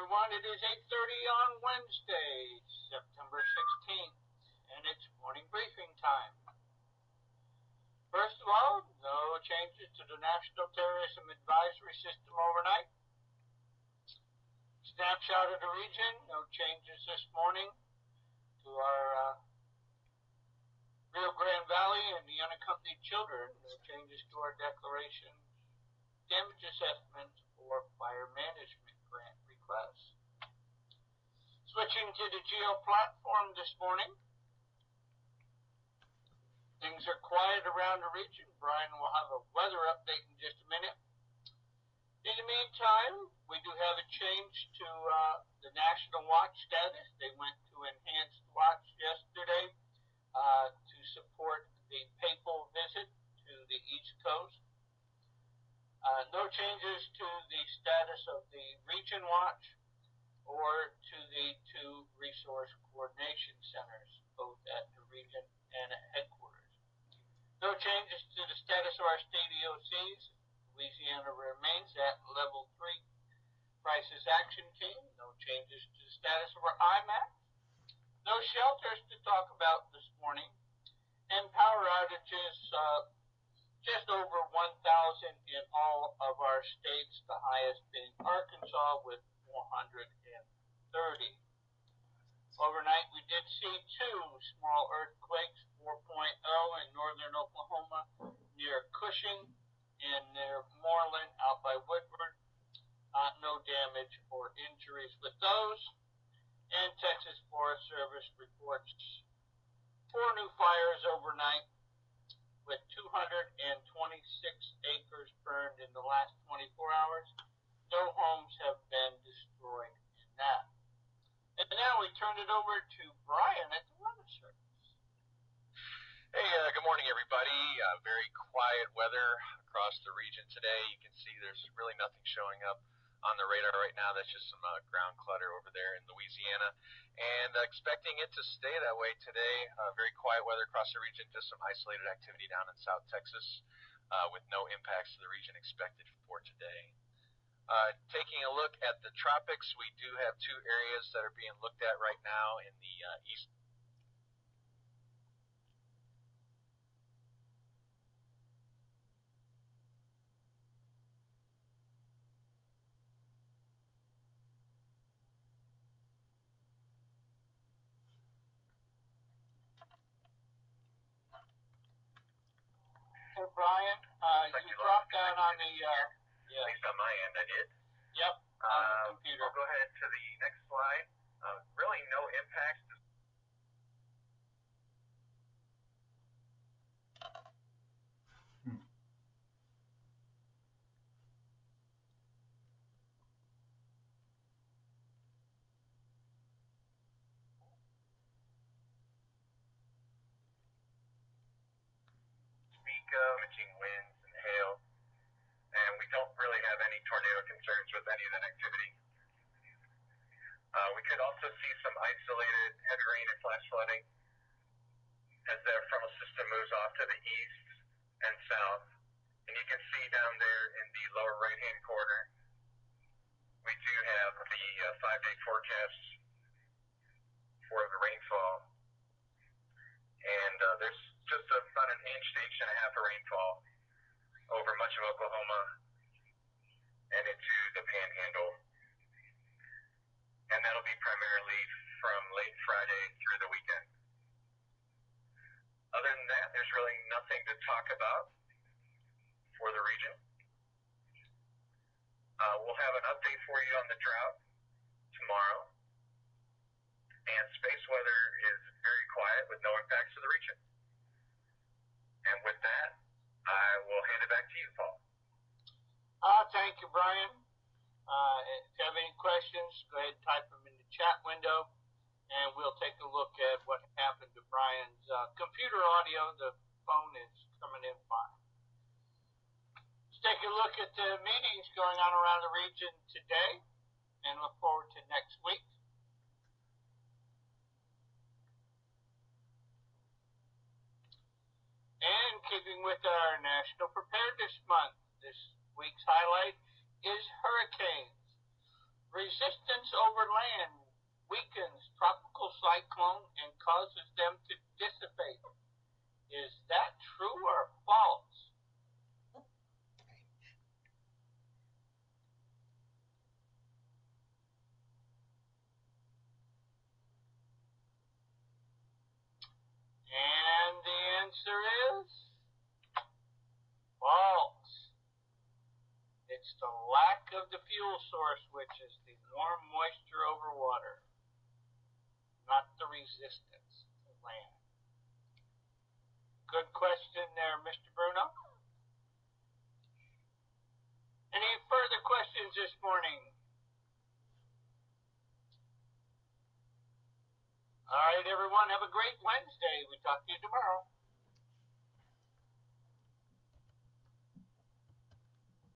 everyone. It is 8:30 on Wednesday, September 16th, and it's morning briefing time. First of all, no changes to the National Terrorism Advisory System overnight. Snapshot of the region, no changes this morning to our Rio Grande Valley and the unaccompanied children, no changes to our declarations, damage assessments, or fire management grant requests. Switching to the Geo platform this morning. Things are quiet around the region. Brian will have a weather update in just a minute. In the meantime, we do have a change to the National Watch status. They went to Enhanced Watch yesterday to support the papal visit to the East Coast. No changes to the status of the Region Watch or to the two resource coordination centers, both at the region and at headquarters. No changes to the status of our state EOCs. Louisiana remains at level 3 crisis action team. No changes to the status of our IMAC. No shelters to talk about this morning. And power outages, just over 1,000 in all of our states, the highest being Arkansas with 430. Overnight, we did see two small earthquakes, 4.0 in northern Oklahoma near Cushing and near Moreland out by Woodward. No damage or injuries with those. And Texas Forest Service reports 4 new fires overnight, with 226 acres burned in the last 24 hours. No homes have been destroyed in that. And now we turn it over to Brian at the Weather Service. Hey, good morning, everybody. Very quiet weather across the region today. You can see there's really nothing showing up on the radar right now. That's just some ground clutter over there in Louisiana. And expecting it to stay that way today. Very quiet weather across the region, just some isolated activity down in South Texas with no impacts to the region expected for today. Taking a look at the tropics, we do have two areas that are being looked at right now in the east. Hey, Brian, you dropped down on the, At least on my end, I did. Yep, on the computer. I'll go ahead to the next slide. Really no impacts. Damaging winds and hail, and we don't really have any tornado concerns with any of that activity. We could also see some isolated heavy rain and flash flooding as the frontal system moves off to the east and south. And you can see down there in the lower right-hand corner, we do have the 5-day forecast for the rainfall. And there's just about an inch to inch and a half of rainfall over much of Oklahoma and into the Panhandle. And that'll be primarily from late Friday through the weekend. Other than that, there's really nothing to talk about for the region. We'll have an update for you on the drought tomorrow. And space weather is very quiet with no impacts to the region. And with that, I will hand it back to you, Paul. Thank you, Brian. If you have any questions, go ahead and type them in the chat window, and we'll take a look at what happened to Brian's computer audio. The phone is coming in fine. Let's take a look at the meetings going on around the region today, and look forward to next week. And keeping with our National Preparedness Month, this week's highlight is hurricanes. Resistance over land weakens tropical cyclone and causes them to dissipate. Is that true or false? And the answer is false. It's the lack of the fuel source, which is the warm moisture over water, not the resistance to land. Good question there, Mr. Bruno. Any further questions this morning? All right, everyone, have a great Wednesday. We talk to you tomorrow.